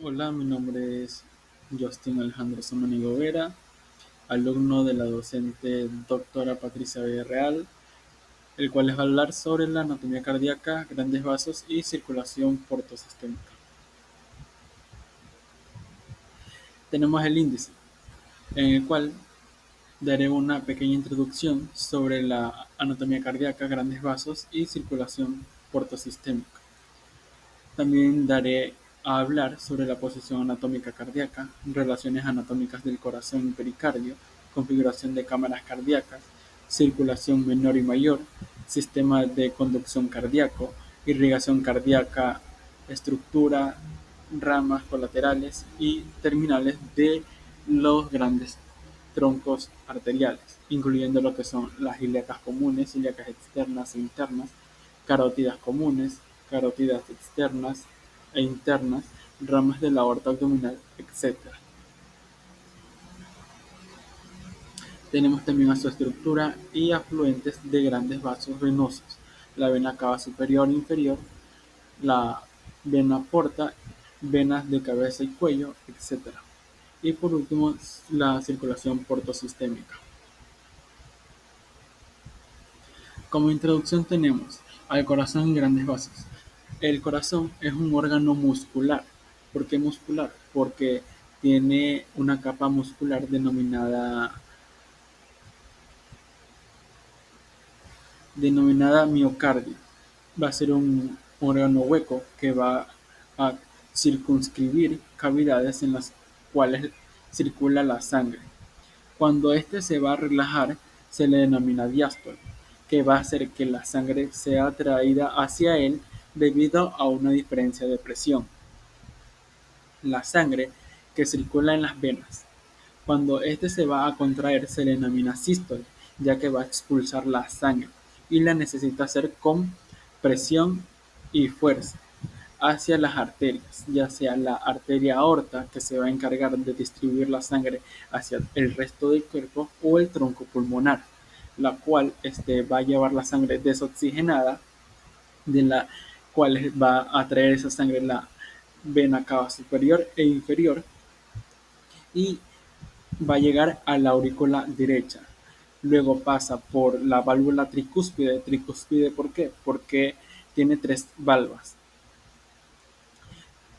Hola, mi nombre es Justin Alejandro Samanigo Vera, alumno de la docente doctora Patricia Villarreal, el cual les va a hablar sobre la anatomía cardíaca, grandes vasos y circulación portosistémica. Tenemos el índice, en el cual daré una pequeña introducción sobre la anatomía cardíaca, grandes vasos y circulación portosistémica. También daré a hablar sobre la posición anatómica cardíaca, relaciones anatómicas del corazón y pericardio, configuración de cámaras cardíacas, circulación menor y mayor, sistema de conducción cardíaco, irrigación cardíaca, estructura, ramas colaterales y terminales de los grandes troncos arteriales, incluyendo lo que son las ilíacas comunes, ilíacas externas e internas, carótidas comunes, carótidas externas e internas, ramas de la aorta abdominal, etc. Tenemos también a su estructura y afluentes de grandes vasos venosos, la vena cava superior e inferior, la vena porta, venas de cabeza y cuello, etc. Y por último, la circulación portosistémica. Como introducción tenemos al corazón en grandes vasos. El corazón es un órgano muscular. ¿Por qué muscular? Porque tiene una capa muscular denominada miocardio. Va a ser un órgano hueco que va a circunscribir cavidades en las cuales circula la sangre. Cuando éste se va a relajar, se le denomina diástole, que va a hacer que la sangre sea atraída hacia él debido a una diferencia de presión. La sangre que circula en las venas. Cuando éste se va a contraer, se le denomina sístole, ya que va a expulsar la sangre y la necesita hacer con presión y fuerza hacia las arterias, ya sea la arteria aorta, que se va a encargar de distribuir la sangre hacia el resto del cuerpo, o el tronco pulmonar, la cual va a llevar la sangre desoxigenada, de la cual va a traer esa sangre la vena cava superior e inferior y va a llegar a la aurícula derecha. Luego pasa por la válvula tricúspide. ¿Tricúspide por qué? Porque tiene tres valvas.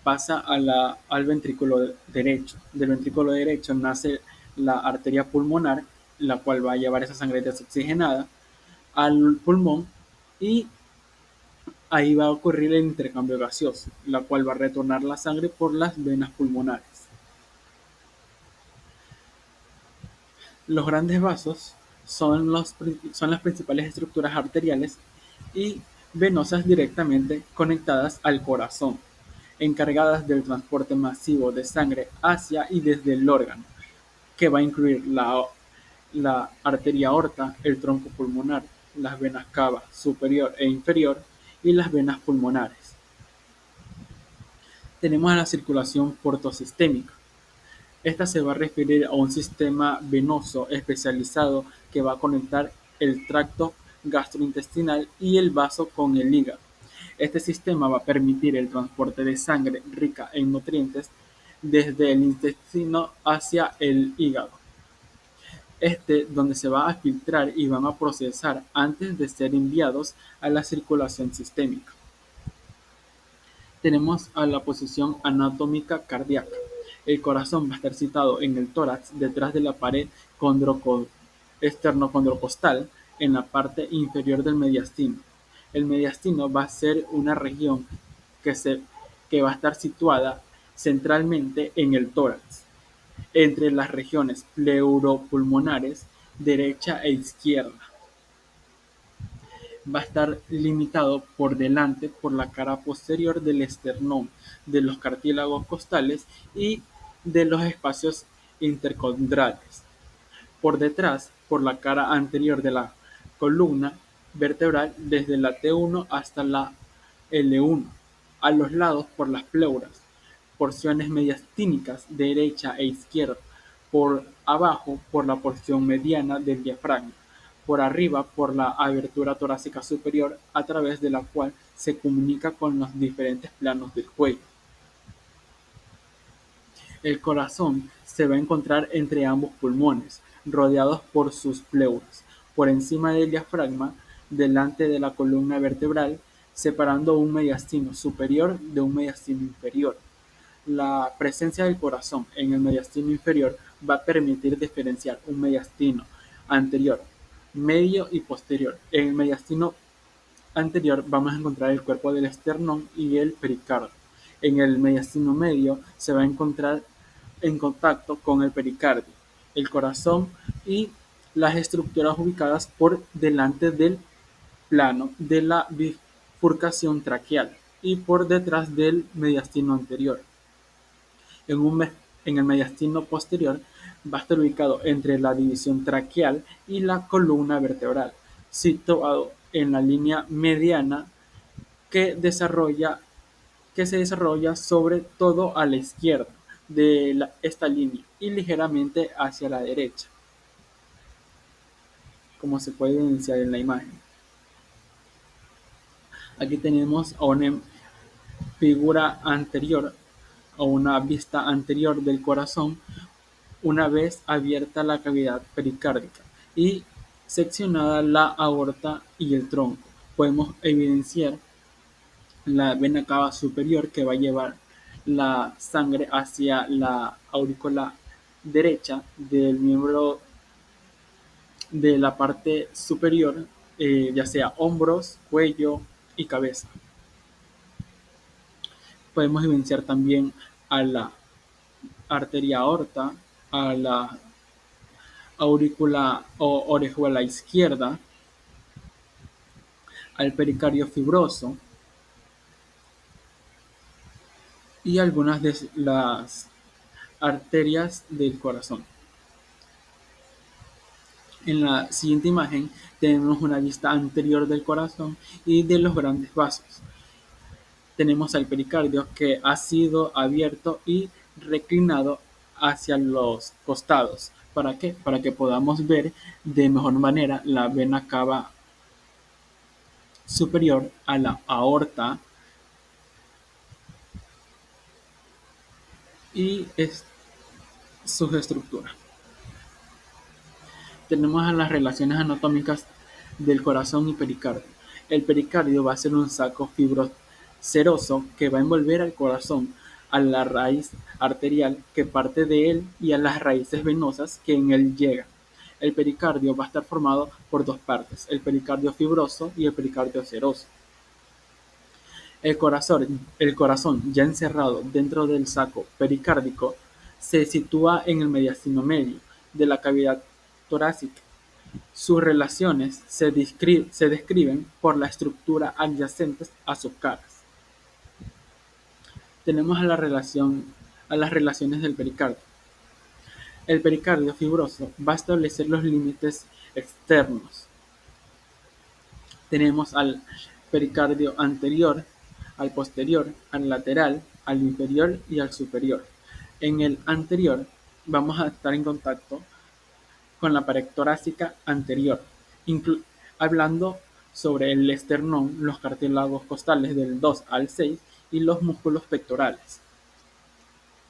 Pasa al ventrículo derecho. Del ventrículo derecho nace la arteria pulmonar, la cual va a llevar esa sangre desoxigenada al pulmón y ahí va a ocurrir el intercambio gaseoso, la cual va a retornar la sangre por las venas pulmonares. Los grandes vasos son las principales estructuras arteriales y venosas directamente conectadas al corazón, encargadas del transporte masivo de sangre hacia y desde el órgano, que va a incluir la arteria aorta, el tronco pulmonar, las venas cava superior e inferior y las venas pulmonares. Tenemos a la circulación portosistémica. Esta se va a referir a un sistema venoso especializado que va a conectar el tracto gastrointestinal y el vaso con el hígado. Este sistema va a permitir el transporte de sangre rica en nutrientes desde el intestino hacia el hígado. Donde se va a filtrar y van a procesar antes de ser enviados a la circulación sistémica. Tenemos a la posición anatómica cardíaca. El corazón va a estar situado en el tórax, detrás de la pared esternocondrocostal, en la parte inferior del mediastino. El mediastino va a ser una región que va a estar situada centralmente en el tórax, entre las regiones pleuropulmonares derecha e izquierda. Va a estar limitado por delante por la cara posterior del esternón, de los cartílagos costales y de los espacios intercondrales. Por detrás, por la cara anterior de la columna vertebral, desde la T1 hasta la L1. A los lados, por las pleuras, porciones mediastínicas derecha e izquierda. Por abajo, por la porción mediana del diafragma. Por arriba, por la abertura torácica superior, a través de la cual se comunica con los diferentes planos del cuello. El corazón se va a encontrar entre ambos pulmones, rodeados por sus pleuras, por encima del diafragma, delante de la columna vertebral, separando un mediastino superior de un mediastino inferior. La presencia del corazón en el mediastino inferior va a permitir diferenciar un mediastino anterior, medio y posterior. En el mediastino anterior vamos a encontrar el cuerpo del esternón y el pericardio. En el mediastino medio se va a encontrar en contacto con el pericardio, el corazón y las estructuras ubicadas por delante del plano de la bifurcación traqueal y por detrás del mediastino anterior. En, un, en el mediastino posterior va a estar ubicado entre la división traqueal y la columna vertebral, situado en la línea mediana que, que se desarrolla sobre todo a la izquierda de esta línea y ligeramente hacia la derecha, como se puede evidenciar en la imagen. Aquí tenemos a una figura anterior o una vista anterior del corazón una vez abierta la cavidad pericárdica y seccionada la aorta y el tronco. Podemos evidenciar la vena cava superior que va a llevar la sangre hacia la aurícula derecha del miembro de la parte superior, ya sea hombros, cuello y cabeza. Podemos evidenciar también a la arteria aorta, a la aurícula o orejuela izquierda, al pericardio fibroso y algunas de las arterias del corazón. En la siguiente imagen tenemos una vista anterior del corazón y de los grandes vasos. Tenemos al pericardio que ha sido abierto y reclinado hacia los costados. ¿Para qué? Para que podamos ver de mejor manera la vena cava superior a la aorta y sus estructuras. Tenemos a las relaciones anatómicas del corazón y pericardio. El pericardio va a ser un saco fibroceroso que va a envolver al corazón, a la raíz arterial que parte de él y a las raíces venosas que en él llegan. El pericardio va a estar formado por dos partes, el pericardio fibroso y el pericardio seroso. El corazón, ya encerrado dentro del saco pericárdico, se sitúa en el mediastino medio de la cavidad torácica. Sus relaciones se describen por la estructura adyacentes a sus caras. Tenemos a las relaciones del pericardio. El pericardio fibroso va a establecer los límites externos. Tenemos al pericardio anterior, al posterior, al lateral, al inferior y al superior. En el anterior vamos a estar en contacto con la pared torácica anterior, hablando sobre el esternón, los cartílagos costales del 2 al 6 y los músculos pectorales.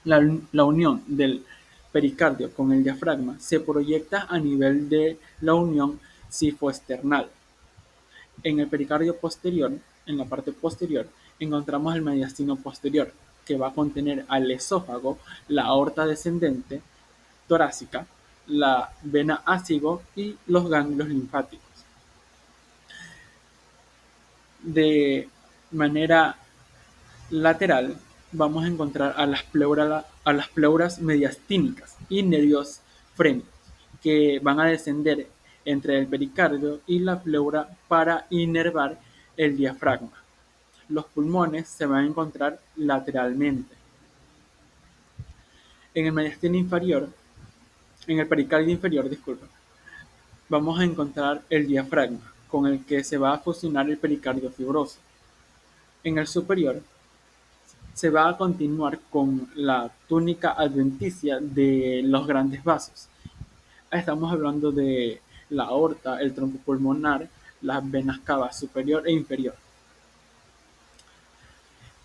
La unión del pericardio con el diafragma se proyecta a nivel de la unión sifoesternal. En el pericardio posterior, en la parte posterior, encontramos el mediastino posterior, que va a contener al esófago, la aorta descendente torácica, la vena ácigo y los ganglios linfáticos. De manera lateral vamos a encontrar a las pleuras mediastínicas y nervios frénicos que van a descender entre el pericardio y la pleura para inervar el diafragma. Los pulmones se van a encontrar lateralmente. En el mediastino inferior, en el pericardio inferior, disculpa, vamos a encontrar el diafragma, con el que se va a fusionar el pericardio fibroso. En el superior, se va a continuar con la túnica adventicia de los grandes vasos. Estamos hablando de la aorta, el tronco pulmonar, las venas cava superior e inferior.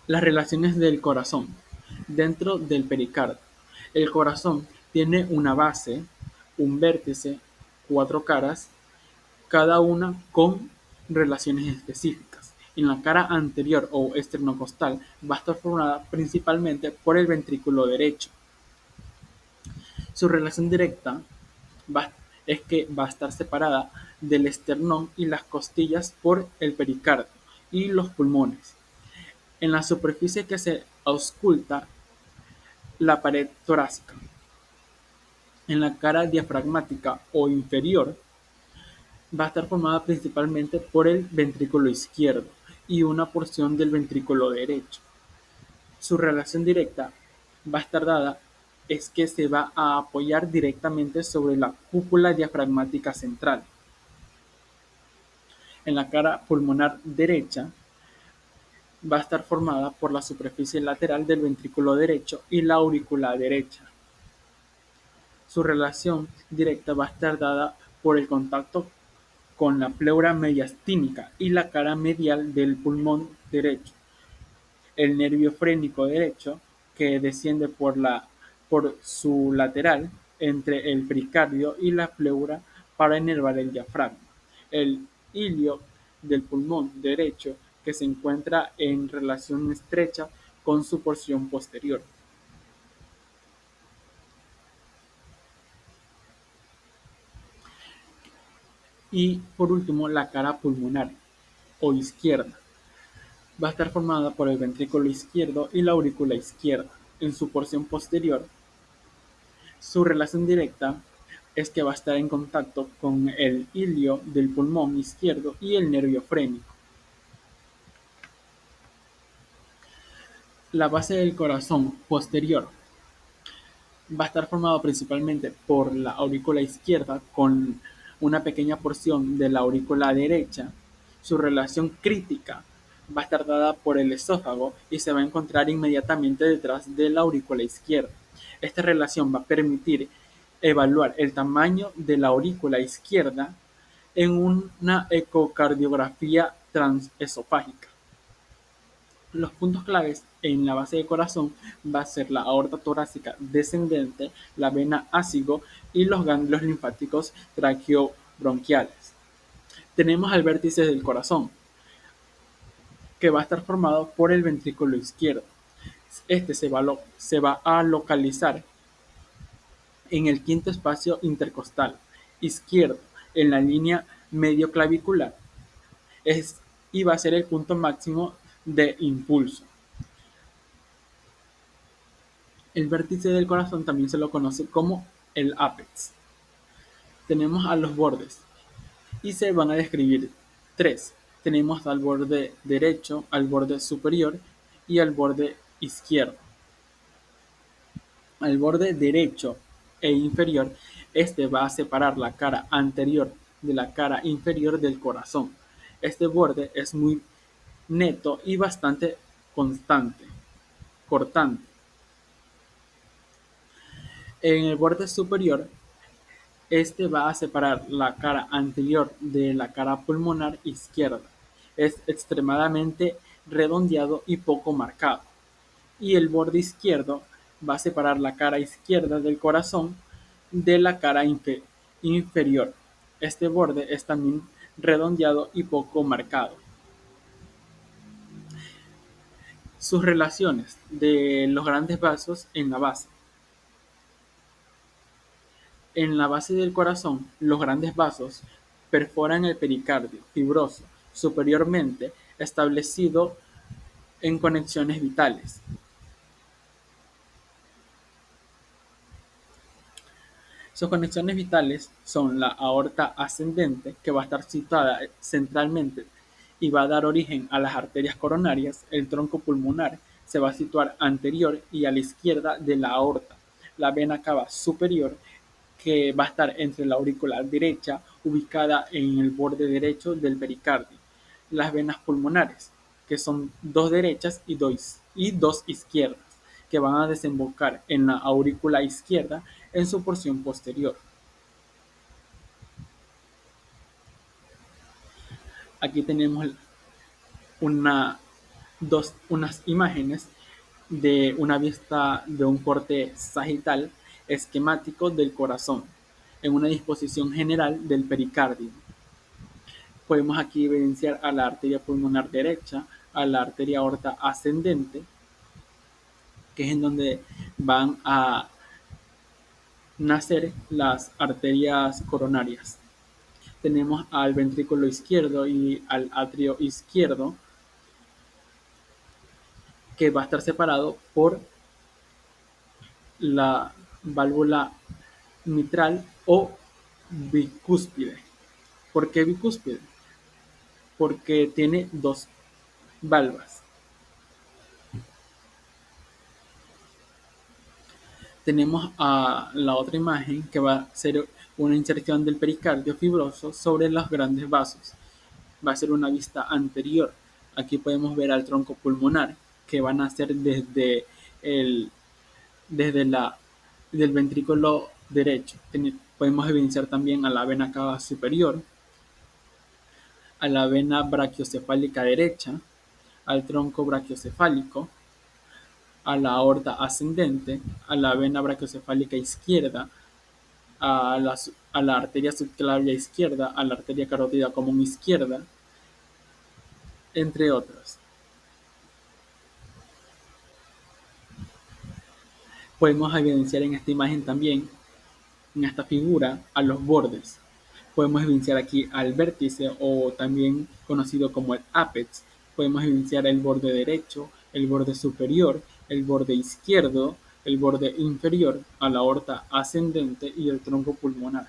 Las relaciones del corazón dentro del pericardio. El corazón tiene una base, un vértice, cuatro caras, cada una con relaciones específicas. En la cara anterior o esternocostal va a estar formada principalmente por el ventrículo derecho. Su relación directa va, es que va a estar separada del esternón y las costillas por el pericardio y los pulmones. En la superficie que se ausculta la pared torácica. En la cara diafragmática o inferior va a estar formada principalmente por el ventrículo izquierdo y una porción del ventrículo derecho. Su relación directa va a estar dada es que se va a apoyar directamente sobre la cúpula diafragmática central. En la cara pulmonar derecha va a estar formada por la superficie lateral del ventrículo derecho y la aurícula derecha. Su relación directa va a estar dada por el contacto con la pleura mediastínica y la cara medial del pulmón derecho. El nervio frénico derecho, que desciende por su lateral entre el pericardio y la pleura para inervar el diafragma. El ilio del pulmón derecho, que se encuentra en relación estrecha con su porción posterior. Y por último, la cara pulmonar o izquierda. Va a estar formada por el ventrículo izquierdo y la aurícula izquierda. En su porción posterior, su relación directa es que va a estar en contacto con el ilio del pulmón izquierdo y el nervio frénico. La base del corazón posterior va a estar formado principalmente por la aurícula izquierda con una pequeña porción de la aurícula derecha. Su relación crítica va a estar dada por el esófago y se va a encontrar inmediatamente detrás de la aurícula izquierda. Esta relación va a permitir evaluar el tamaño de la aurícula izquierda en una ecocardiografía transesofágica. Los puntos claves en la base del corazón va a ser la aorta torácica descendente, la vena ácigo y los ganglios linfáticos traqueobronquiales. Tenemos al vértice del corazón, que va a estar formado por el ventrículo izquierdo. Este se va a localizar en el quinto espacio intercostal izquierdo, en la línea medioclavicular, y va a ser el punto máximo de impulso. El vértice del corazón también se lo conoce como el ápex. Tenemos a los bordes y se van a describir tres. Tenemos al borde derecho, al borde superior y al borde izquierdo. Al borde derecho e inferior, este va a separar la cara anterior de la cara inferior del corazón. Este borde es muy neto y bastante constante, cortante. En el borde superior, este va a separar la cara anterior de la cara pulmonar izquierda. Es extremadamente redondeado y poco marcado. Y el borde izquierdo va a separar la cara izquierda del corazón de la cara inferior. Este borde es también redondeado y poco marcado. Sus relaciones de los grandes vasos en la base. En la base del corazón, los grandes vasos perforan el pericardio fibroso superiormente establecido en conexiones vitales. Sus conexiones vitales son la aorta ascendente, que va a estar situada centralmente y va a dar origen a las arterias coronarias. El tronco pulmonar se va a situar anterior y a la izquierda de la aorta. La vena cava superior, que va a estar entre la aurícula derecha, ubicada en el borde derecho del pericardio. Las venas pulmonares, que son dos derechas y dos izquierdas, que van a desembocar en la aurícula izquierda en su porción posterior. Aquí tenemos unas imágenes de una vista de un corte sagital esquemático del corazón, en una disposición general del pericardio. Podemos aquí evidenciar a la arteria pulmonar derecha, a la arteria aorta ascendente, que es en donde van a nacer las arterias coronarias. Tenemos al ventrículo izquierdo y al atrio izquierdo, que va a estar separado por la válvula mitral o bicúspide. ¿Por qué bicúspide? Porque tiene dos valvas. Tenemos a la otra imagen que va a ser una inserción del pericardio fibroso sobre los grandes vasos. Va a ser una vista anterior. Aquí podemos ver al tronco pulmonar que van a ser el, desde del ventrículo derecho. Podemos evidenciar también a la vena cava superior, a la vena brachiocefálica derecha, al tronco brachiocefálico, a la aorta ascendente, a la vena brachiocefálica izquierda, a la arteria subclavia izquierda, a la arteria carótida común izquierda, entre otras. Podemos evidenciar en esta imagen también, en esta figura, a los bordes. Podemos evidenciar aquí al vértice, o también conocido como el ápex. Podemos evidenciar el borde derecho, el borde superior, el borde izquierdo, el borde inferior, a la aorta ascendente y el tronco pulmonar.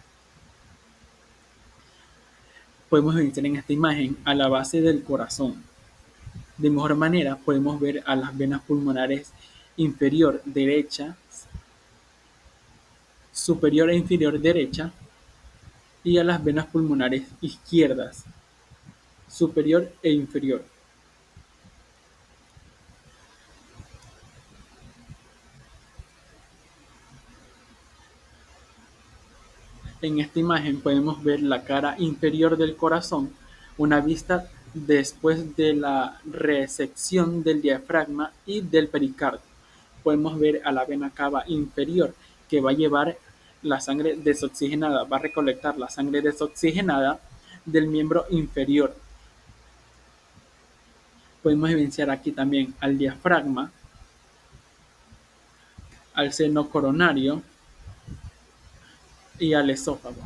Podemos evidenciar en esta imagen a la base del corazón. De mejor manera podemos ver a las venas pulmonares inferior derecha, superior e inferior derecha, y a las venas pulmonares izquierdas, superior e inferior. En esta imagen podemos ver la cara inferior del corazón, una vista después de la resección del diafragma y del pericardio. Podemos ver a la vena cava inferior, que va a llevar la sangre desoxigenada, va a recolectar la sangre desoxigenada del miembro inferior. Podemos evidenciar aquí también al diafragma, al seno coronario y al esófago.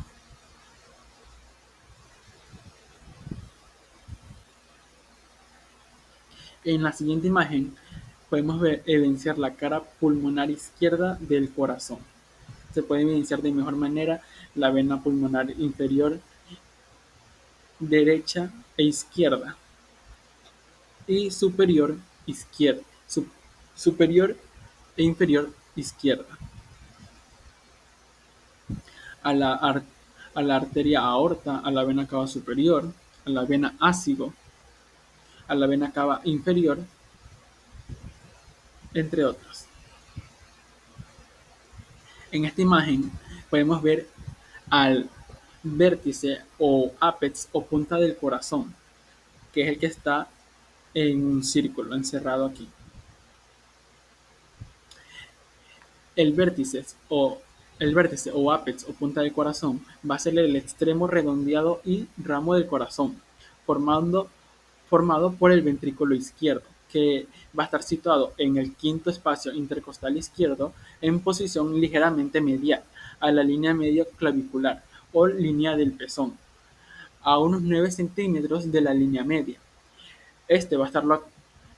En la siguiente imagen podemos evidenciar la cara pulmonar izquierda del corazón. Se puede evidenciar de mejor manera la vena pulmonar inferior derecha e izquierda y superior izquierda, superior e inferior izquierda. A la, a la arteria aorta, a la vena cava superior, a la vena ácido, a la vena cava inferior, entre otros. En esta imagen podemos ver al vértice o ápex o punta del corazón, que es el que está en un círculo encerrado aquí. El vértice o el vértice o ápex o punta del corazón va a ser el extremo redondeado y ramo del corazón, formado por el ventrículo izquierdo, que va a estar situado en el quinto espacio intercostal izquierdo en posición ligeramente medial a la línea medio clavicular o línea del pezón, a unos 9 centímetros de la línea media. Este va a estar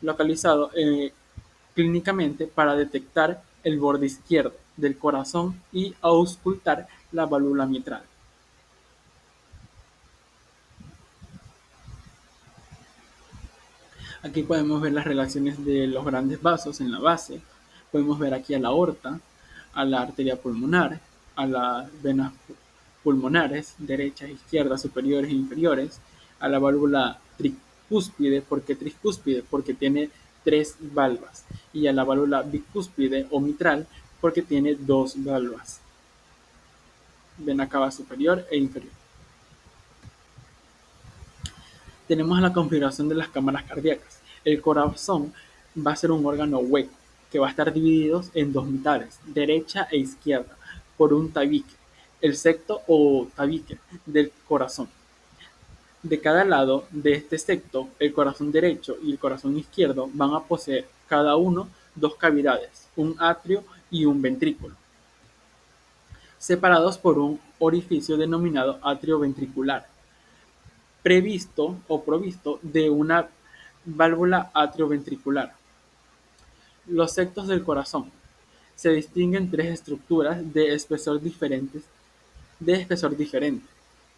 localizado clínicamente para detectar el borde izquierdo del corazón y auscultar la válvula mitral. Aquí podemos ver las relaciones de los grandes vasos en la base. Podemos ver aquí a la aorta, a la arteria pulmonar, a las venas pulmonares, derechas, izquierdas, superiores e inferiores, a la válvula tricúspide. ¿Por qué tricúspide? Porque tiene tres valvas. Y a la válvula bicúspide o mitral porque tiene dos valvas. Vena cava superior e inferior. Tenemos la configuración de las cámaras cardíacas. El corazón va a ser un órgano hueco que va a estar divididos en dos mitades, derecha e izquierda, por un tabique, el septo o tabique del corazón. De cada lado de este septo, el corazón derecho y el corazón izquierdo van a poseer cada uno dos cavidades, un atrio y un ventrículo, separados por un orificio denominado atrio ventricular, previsto o provisto de una válvula atrioventricular. Los septos del corazón se distinguen tres estructuras de espesor diferente,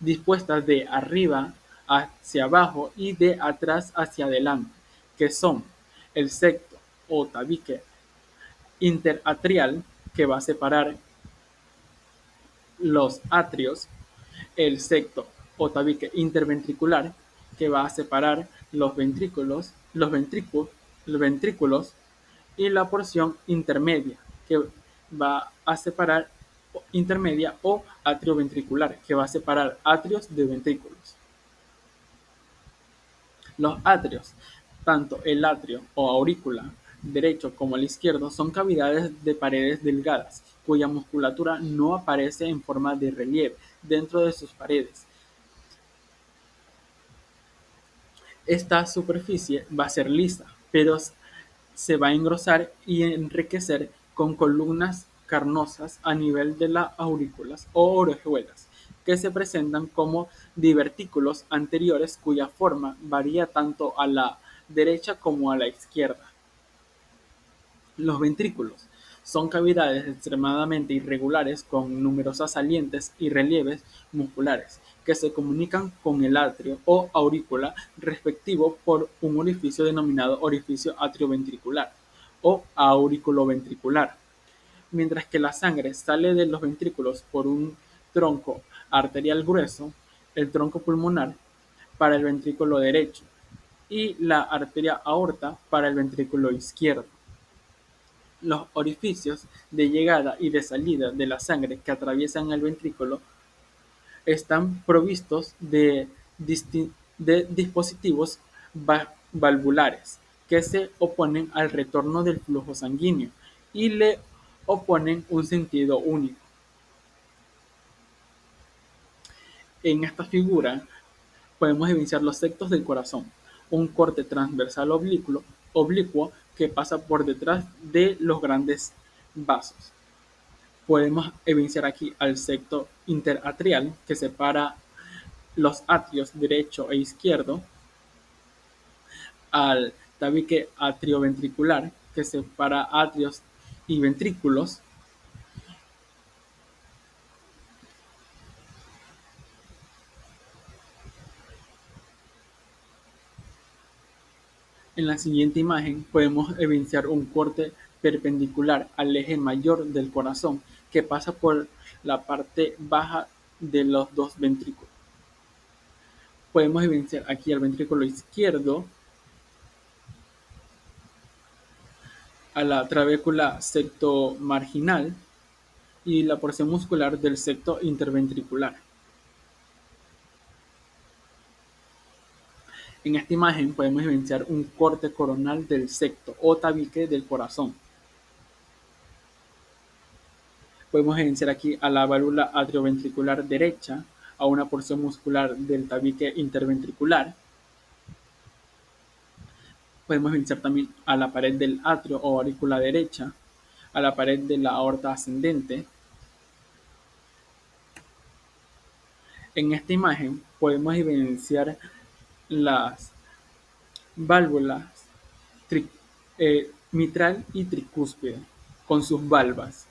dispuestas de arriba hacia abajo y de atrás hacia adelante, que son el septo o tabique interatrial, que va a separar los atrios, el septo o tabique interventricular, que va a separar los ventrículos y la porción intermedia, que va a separar intermedia o atrioventricular, que va a separar atrios de ventrículos. Los atrios, tanto el atrio o aurícula derecho como el izquierdo, son cavidades de paredes delgadas, cuya musculatura no aparece en forma de relieve dentro de sus paredes. Esta superficie va a ser lisa, pero se va a engrosar y enriquecer con columnas carnosas a nivel de las aurículas o orejuelas, que se presentan como divertículos anteriores cuya forma varía tanto a la derecha como a la izquierda. Los ventrículos son cavidades extremadamente irregulares con numerosas salientes y relieves musculares que se comunican con el atrio o aurícula respectivo por un orificio denominado orificio atrioventricular o auriculoventricular, mientras que la sangre sale de los ventrículos por un tronco arterial grueso, el tronco pulmonar para el ventrículo derecho y la arteria aorta para el ventrículo izquierdo. Los orificios de llegada y de salida de la sangre que atraviesan el ventrículo están provistos de dispositivos valvulares que se oponen al retorno del flujo sanguíneo y le oponen un sentido único. En esta figura podemos evidenciar los septos del corazón, un corte transversal oblicuo que pasa por detrás de los grandes vasos. Podemos evidenciar aquí al septo interatrial que separa los atrios derecho e izquierdo, al tabique atrioventricular que separa atrios y ventrículos. En la siguiente imagen podemos evidenciar un corte perpendicular al eje mayor del corazón que pasa por la parte baja de los dos ventrículos. Podemos evidenciar aquí el ventrículo izquierdo, a la trabécula septomarginal y la porción muscular del septo interventricular. En esta imagen podemos evidenciar un corte coronal del septo o tabique del corazón. Podemos evidenciar aquí a la válvula atrioventricular derecha, a una porción muscular del tabique interventricular. Podemos evidenciar también a la pared del atrio o aurícula derecha, a la pared de la aorta ascendente. En esta imagen podemos evidenciar las válvulas mitral y tricúspide con sus valvas.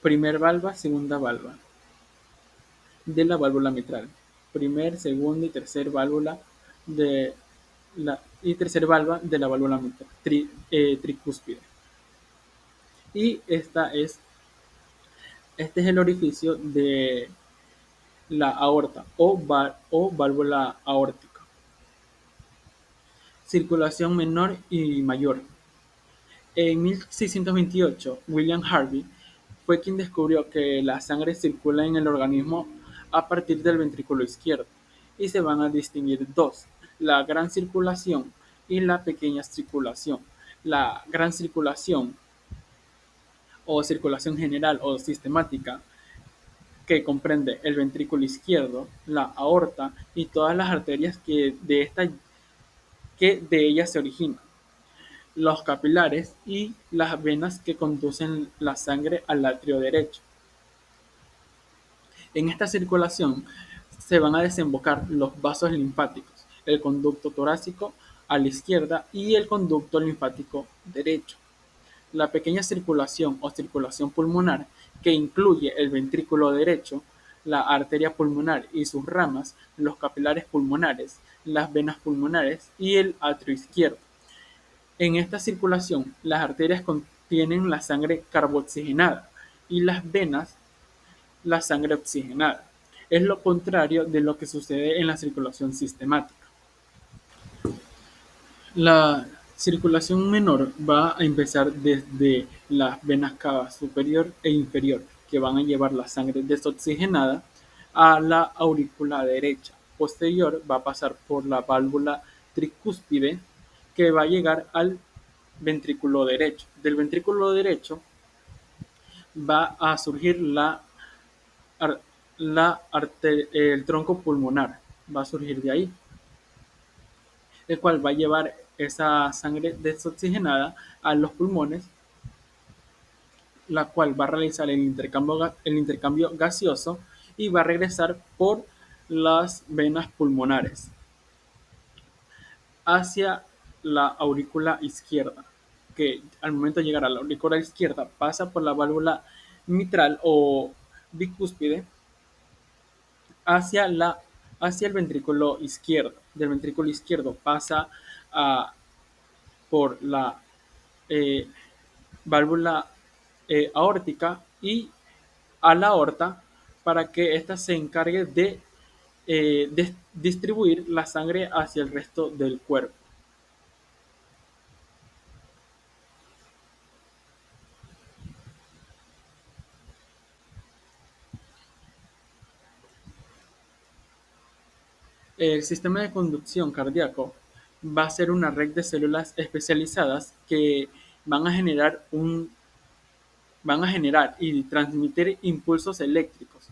Primer valva, segunda valva de la válvula mitral. Primer, segunda y tercer válvula de tercer valva de la válvula mitral, tricúspide. Y este es el orificio de la aorta o válvula aórtica. Circulación menor y mayor. En 1628, William Harvey fue quien descubrió que la sangre circula en el organismo a partir del ventrículo izquierdo y se van a distinguir dos, la gran circulación y la pequeña circulación. la gran circulación o circulación general o sistemática que comprende el ventrículo izquierdo, la aorta y todas las arterias que de ella se originan, los capilares y las venas que conducen la sangre al atrio derecho. En esta circulación se van a desembocar los vasos linfáticos, el conducto torácico a la izquierda y el conducto linfático derecho. La pequeña circulación o circulación pulmonar, que incluye el ventrículo derecho, la arteria pulmonar y sus ramas, los capilares pulmonares, las venas pulmonares y el atrio izquierdo. En esta circulación, las arterias contienen la sangre carbooxigenada y las venas la sangre oxigenada. Es lo contrario de lo que sucede en la circulación sistemática. La circulación menor va a empezar desde las venas cava superior e inferior, que van a llevar la sangre desoxigenada a la aurícula derecha. Posterior va a pasar por la válvula tricúspide, que va a llegar al ventrículo derecho. Del ventrículo derecho va a surgir el tronco pulmonar, va a surgir de ahí, el cual va a llevar esa sangre desoxigenada a los pulmones, la cual va a realizar el intercambio gaseoso y va a regresar por las venas pulmonares hacia la aurícula izquierda, que al momento de llegar a la aurícula izquierda pasa por la válvula mitral o bicúspide hacia, hacia el ventrículo izquierdo. Del ventrículo izquierdo pasa a, por la eh, válvula aórtica y a la aorta para que ésta se encargue de distribuir la sangre hacia el resto del cuerpo. El sistema de conducción cardíaco va a ser una red de células especializadas que van a generar van a generar y transmitir impulsos eléctricos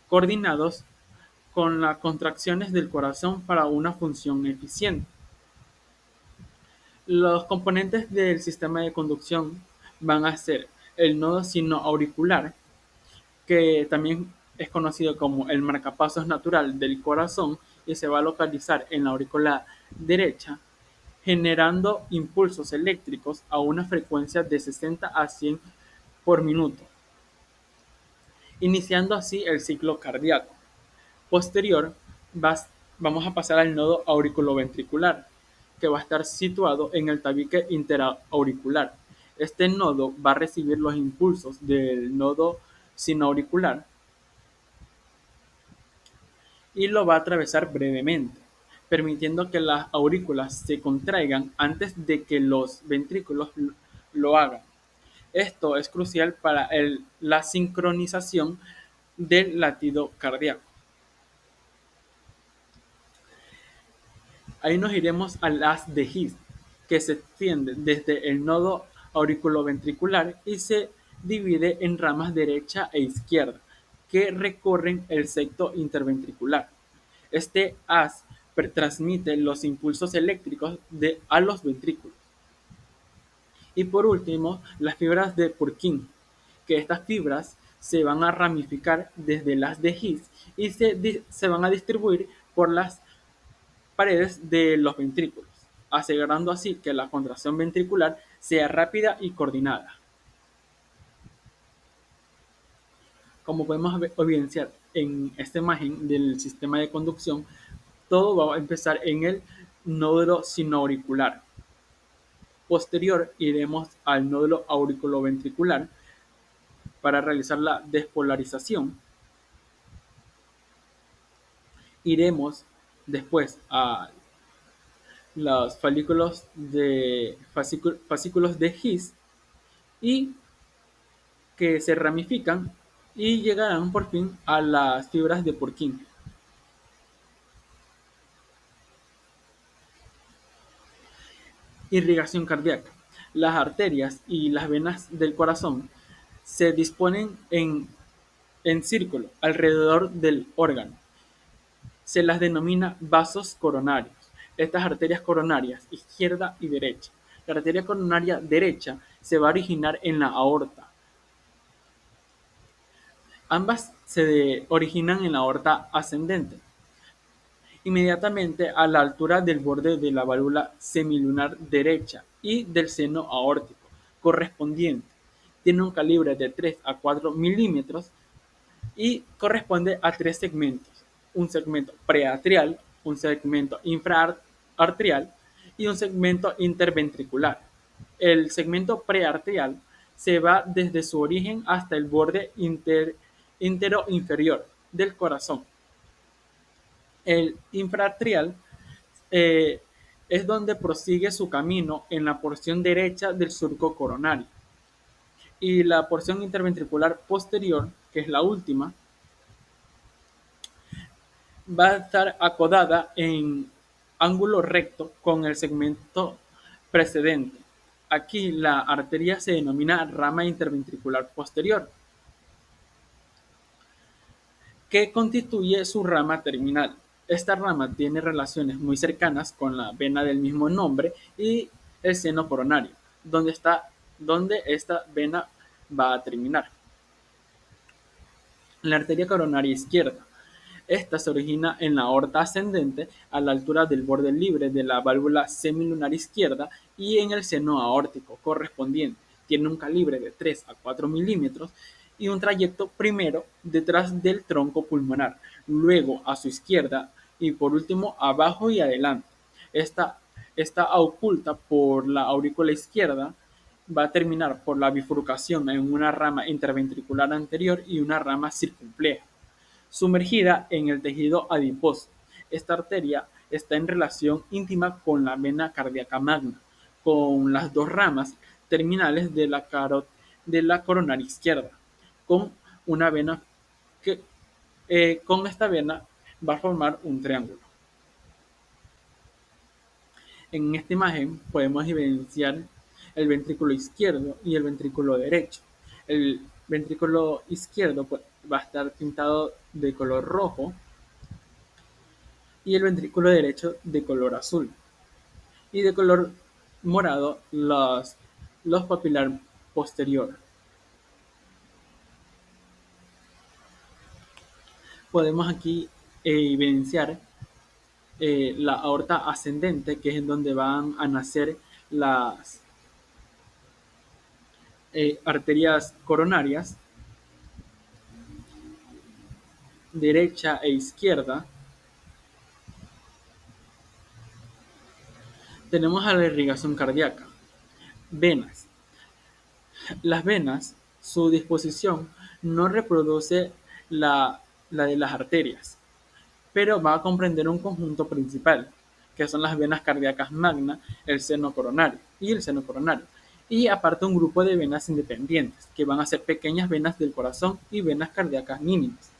coordinados con las contracciones del corazón para una función eficiente. Los componentes del sistema de conducción van a ser el nodo sinoauricular, que también es conocido como el marcapasos natural del corazón y se va a localizar en la aurícula derecha, generando impulsos eléctricos a una frecuencia de 60 a 100 por minuto, iniciando así el ciclo cardíaco. Posterior, vamos a pasar al nodo auriculoventricular, que va a estar situado en el tabique interauricular. Este nodo va a recibir los impulsos del nodo sinoauricular y lo va a atravesar brevemente, permitiendo que las aurículas se contraigan antes de que los ventrículos lo hagan. Esto es crucial para la sincronización del latido cardíaco. Ahí nos iremos al haz de His, que se extiende desde el nodo auriculoventricular y se divide en ramas derecha e izquierda, que recorren el septo interventricular. Este haz transmite los impulsos eléctricos a los ventrículos. Y por último, las fibras de Purkinje, que estas fibras se van a ramificar desde las de His y se van a distribuir por las paredes de los ventrículos, asegurando así que la contracción ventricular sea rápida y coordinada. Como podemos evidenciar en esta imagen del sistema de conducción, todo va a empezar en el nódulo sinoauricular. Posterior iremos al nódulo auriculoventricular para realizar la despolarización. Iremos después a los fascículos de His y que se ramifican y llegarán por fin a las fibras de Purkinje. Irrigación cardíaca. Las arterias y las venas del corazón se disponen en círculo alrededor del órgano. Se las denomina vasos coronarios. Estas arterias coronarias, izquierda y derecha. La arteria coronaria derecha se va a originar en la aorta. Ambas se originan en la aorta ascendente, inmediatamente a la altura del borde de la válvula semilunar derecha y del seno aórtico correspondiente. Tiene un calibre de 3 a 4 milímetros y corresponde a tres segmentos: un segmento preatrial, un segmento infraarterial y un segmento interventricular. El segmento preatrial se va desde su origen hasta el borde inferior del corazón. El infraarterial eh, es donde prosigue su camino en la porción derecha del surco coronario. Y la porción interventricular posterior, que es la última, va a estar acodada en ángulo recto con el segmento precedente. Aquí la arteria se denomina rama interventricular posterior, que constituye su rama terminal. Esta rama tiene relaciones muy cercanas con la vena del mismo nombre y el seno coronario, donde esta vena va a terminar. La arteria coronaria izquierda. Esta se origina en la aorta ascendente a la altura del borde libre de la válvula semilunar izquierda y en el seno aórtico correspondiente. Tiene un calibre de 3 a 4 milímetros y un trayecto primero detrás del tronco pulmonar, luego a su izquierda y por último abajo y adelante. Esta está oculta por la aurícula izquierda, va a terminar por la bifurcación en una rama interventricular anterior y una rama circunfleja sumergida en el tejido adiposo. Esta arteria está en relación íntima con la vena cardíaca magna, con las dos ramas terminales de la coronaria izquierda, con una vena que con esta vena va a formar un triángulo. En esta imagen podemos evidenciar el ventrículo izquierdo y el ventrículo derecho. El ventrículo izquierdo va a estar pintado de color rojo y el ventrículo derecho de color azul. Y de color morado los papilar posterior. Podemos aquí evidenciar la aorta ascendente, que es en donde van a nacer las arterias coronarias, derecha e izquierda. Tenemos a la irrigación cardíaca. Venas. Las venas, su disposición no reproduce la de las arterias, pero va a comprender un conjunto principal, que son las venas cardíacas magna, el seno coronario y el seno coronario. Y aparte un grupo de venas independientes, que van a ser pequeñas venas del corazón y venas cardíacas mínimas.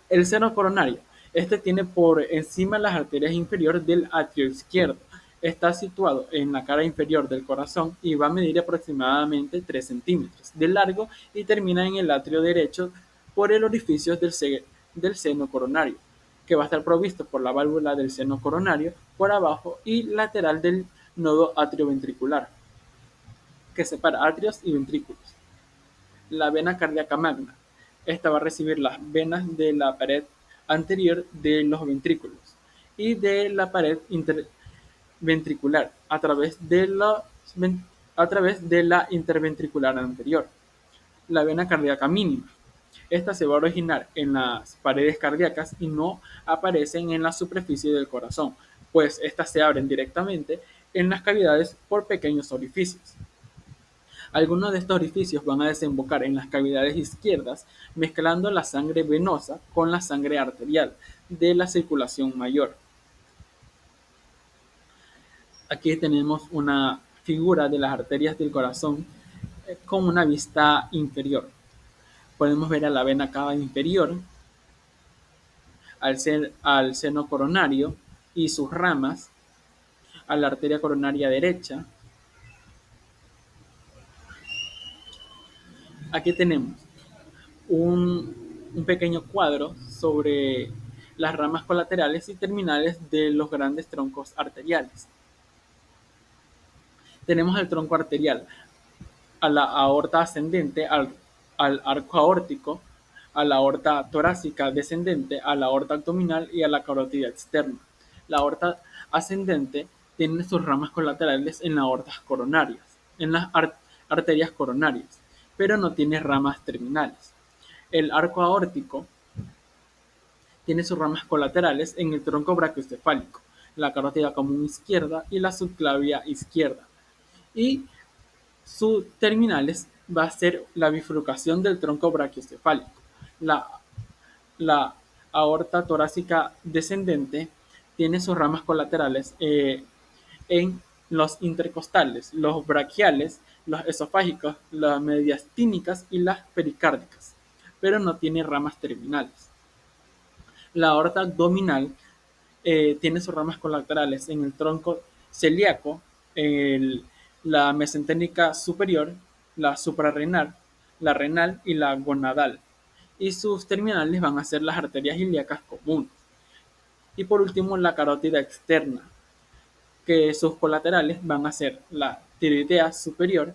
El seno coronario. Este tiene por encima las arterias inferiores del atrio izquierdo. Está situado en la cara inferior del corazón y va a medir aproximadamente 3 centímetros de largo y termina en el atrio derecho por el orificio del seno coronario, que va a estar provisto por la válvula del seno coronario por abajo y lateral del nodo atrioventricular, que separa atrios y ventrículos. La vena cardíaca magna. Esta va a recibir las venas de la pared anterior de los ventrículos y de la pared interventricular a través de la interventricular anterior. La vena cardíaca mínima. Esta se va a originar en las paredes cardíacas y no aparecen en la superficie del corazón, pues estas se abren directamente en las cavidades por pequeños orificios. Algunos de estos orificios van a desembocar en las cavidades izquierdas, mezclando la sangre venosa con la sangre arterial de la circulación mayor. Aquí tenemos una figura de las arterias del corazón con una vista inferior. Podemos ver a la vena cava inferior, al seno coronario y sus ramas, a la arteria coronaria derecha, Aquí tenemos un pequeño cuadro sobre las ramas colaterales y terminales de los grandes troncos arteriales. Tenemos el tronco arterial a la aorta ascendente, al arco aórtico, a la aorta torácica descendente, a la aorta abdominal y a la carótida externa. La aorta ascendente tiene sus ramas colaterales en las aortas coronarias, en las arterias coronarias, pero no tiene ramas terminales. El arco aórtico tiene sus ramas colaterales en el tronco brachiocefálico, la carótida común izquierda y la subclavia izquierda. Y sus terminales va a ser la bifurcación del tronco brachiocefálico. La, la aorta torácica descendente tiene sus ramas colaterales en los intercostales, los braquiales, los esofágicos, las mediastínicas y las pericárdicas, pero no tiene ramas terminales. La aorta abdominal tiene sus ramas colaterales en el tronco celíaco, el, la mesenténica superior, la suprarrenal, la renal y la gonadal. Y sus terminales van a ser las arterias ilíacas comunes. Y por último, la carótida externa, que sus colaterales van a ser la tiroidea superior,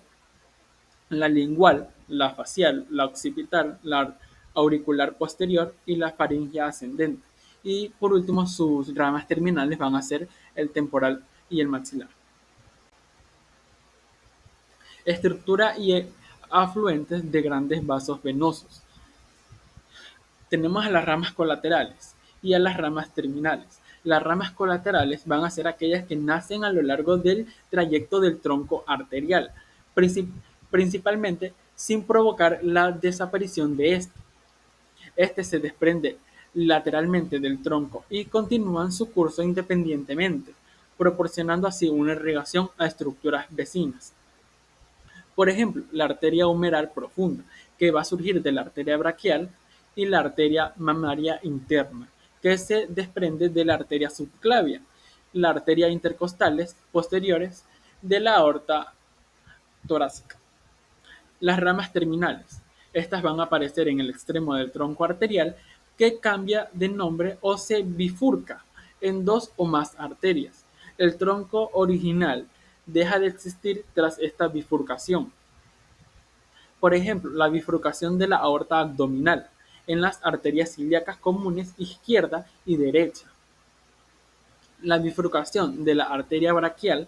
la lingual, la facial, la occipital, la auricular posterior y la faringe ascendente. Y por último, sus ramas terminales van a ser el temporal y el maxilar. Estructura y afluentes de grandes vasos venosos. Tenemos a las ramas colaterales y a las ramas terminales. Las ramas colaterales van a ser aquellas que nacen a lo largo del trayecto del tronco arterial, principalmente sin provocar la desaparición de este. Este se desprende lateralmente del tronco y continúan su curso independientemente, proporcionando así una irrigación a estructuras vecinas. Por ejemplo, la arteria humeral profunda, que va a surgir de la arteria braquial, y la arteria mamaria interna, que se desprende de la arteria subclavia, la arteria intercostales posteriores de la aorta torácica. Las ramas terminales. Estas van a aparecer en el extremo del tronco arterial que cambia de nombre o se bifurca en dos o más arterias. El tronco original deja de existir tras esta bifurcación. Por ejemplo, la bifurcación de la aorta abdominal en las arterias ilíacas comunes izquierda y derecha. La bifurcación de la arteria braquial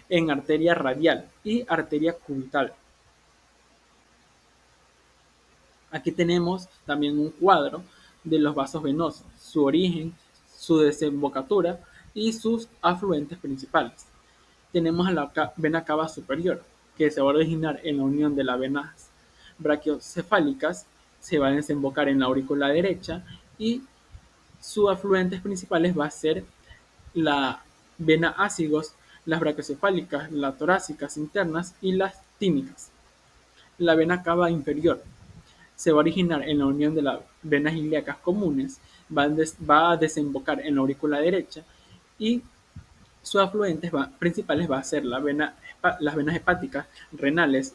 en arteria radial y arteria cubital. Aquí tenemos también un cuadro de los vasos venosos, su origen, su desembocadura y sus afluentes principales. Tenemos a la vena cava superior, que se va a originar en la unión de las venas brachiocefálicas, se va a desembocar en la aurícula derecha y sus afluentes principales va a ser la vena ácigos, las brachiocefálicas, las torácicas internas y las tímicas. La vena cava inferior se va a originar en la unión de las venas ilíacas comunes, va a desembocar en la aurícula derecha y sus afluentes principales va a ser las venas hepáticas, renales,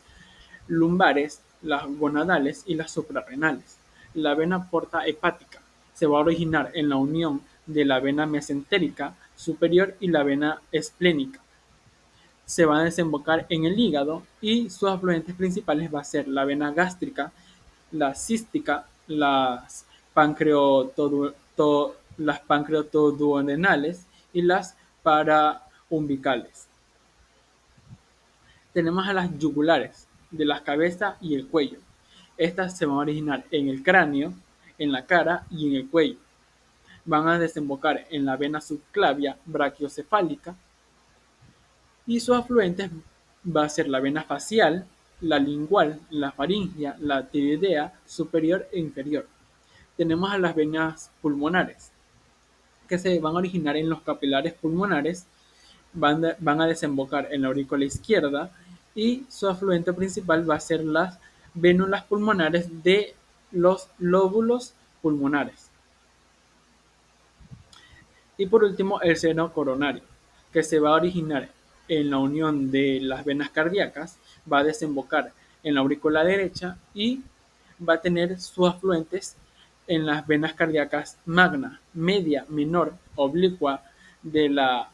lumbares, las gonadales y las suprarrenales. La vena porta hepática se va a originar en la unión de la vena mesentérica superior y la vena esplénica. Se va a desembocar en el hígado y sus afluentes principales va a ser la vena gástrica, la cística, las pancreatoduodenales y las paraumbicales. Tenemos a las yugulares, de la cabeza y el cuello. Estas se van a originar en el cráneo, en la cara y en el cuello. Van a desembocar en la vena subclavia brachiocefálica y sus afluentes va a ser la vena facial, la lingual, la faringea, la tiroidea superior e inferior. Tenemos a las venas pulmonares, que se van a originar en los capilares pulmonares, van a desembocar en la aurícula izquierda y su afluente principal va a ser las vénulas pulmonares de los lóbulos pulmonares. Y por último, el seno coronario, que se va a originar en la unión de las venas cardíacas, va a desembocar en la aurícula derecha y va a tener sus afluentes en las venas cardíacas magna, media, menor, oblicua de la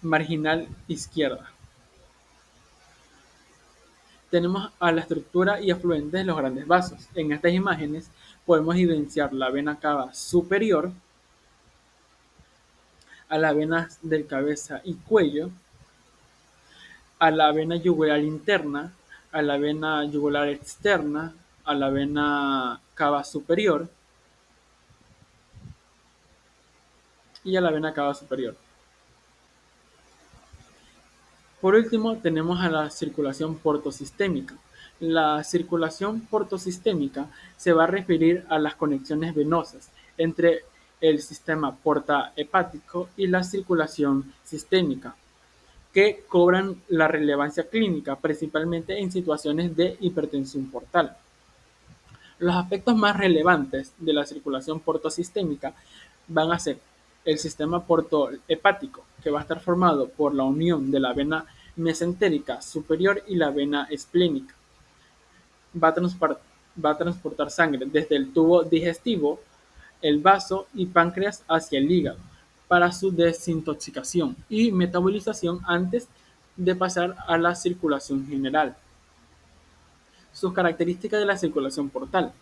marginal izquierda. Tenemos a la estructura y afluentes de los grandes vasos. En estas imágenes podemos evidenciar la vena cava superior, a las venas del cabeza y cuello, a la vena yugular interna, a la vena yugular externa, a la vena cava superior y a la vena cava superior. Por último, tenemos a la circulación portosistémica. La circulación portosistémica se va a referir a las conexiones venosas entre el sistema porta-hepático y la circulación sistémica, que cobran la relevancia clínica, principalmente en situaciones de hipertensión portal. Los aspectos más relevantes de la circulación portosistémica van a ser el sistema portohepático, que va a estar formado por la unión de la vena mesentérica superior y la vena esplénica. Va a, transportar sangre desde el tubo digestivo, el vaso y páncreas hacia el hígado para su desintoxicación y metabolización antes de pasar a la circulación general. Sus características de la circulación portal: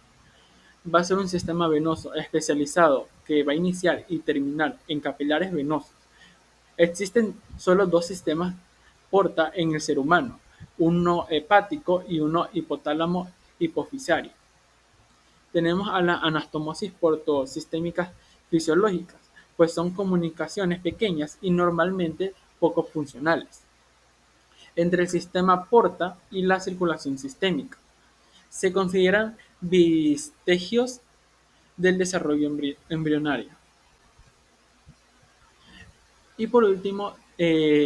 va a ser un sistema venoso especializado que va a iniciar y terminar en capilares venosos. Existen solo dos sistemas porta en el ser humano, uno hepático y uno hipotálamo hipofisario. Tenemos a las anastomosis portosistémicas fisiológicas, pues son comunicaciones pequeñas y normalmente poco funcionales entre el sistema porta y la circulación sistémica. Se consideran vestigios del desarrollo embrionario. Y por último,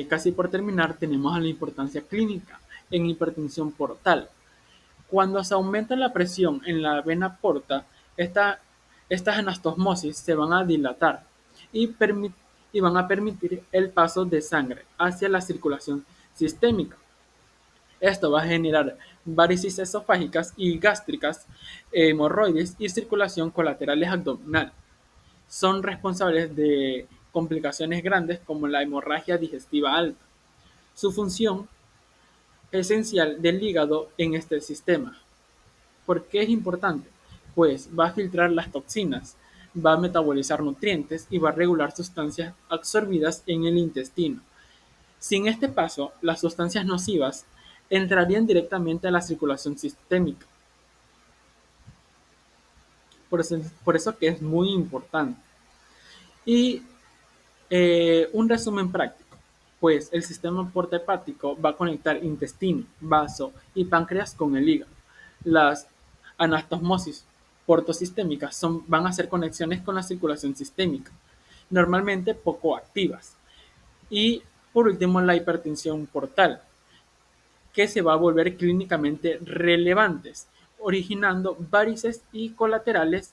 casi por terminar, tenemos a la importancia clínica en hipertensión portal. Cuando se aumenta la presión en la vena porta, estas anastomoses se van a dilatar y, y van a permitir el paso de sangre hacia la circulación sistémica. Esto va a generar varices esofágicas y gástricas, hemorroides y circulación colaterales abdominal. Son responsables de complicaciones grandes como la hemorragia digestiva alta. Su función esencial del hígado en este sistema. ¿Por qué es importante? Pues va a filtrar las toxinas, va a metabolizar nutrientes y va a regular sustancias absorbidas en el intestino. Sin este paso, las sustancias nocivas entrarían directamente a la circulación sistémica. Por eso que es muy importante. Y un resumen práctico, pues el sistema porta-hepático va a conectar intestino, vaso y páncreas con el hígado. Las anastomoses portosistémicas van a hacer conexiones con la circulación sistémica, normalmente poco activas. Y por último, la hipertensión portal, que se va a volver clínicamente relevantes, originando varices y colaterales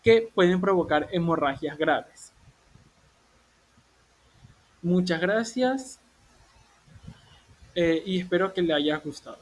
que pueden provocar hemorragias graves. Muchas gracias y espero que le haya gustado.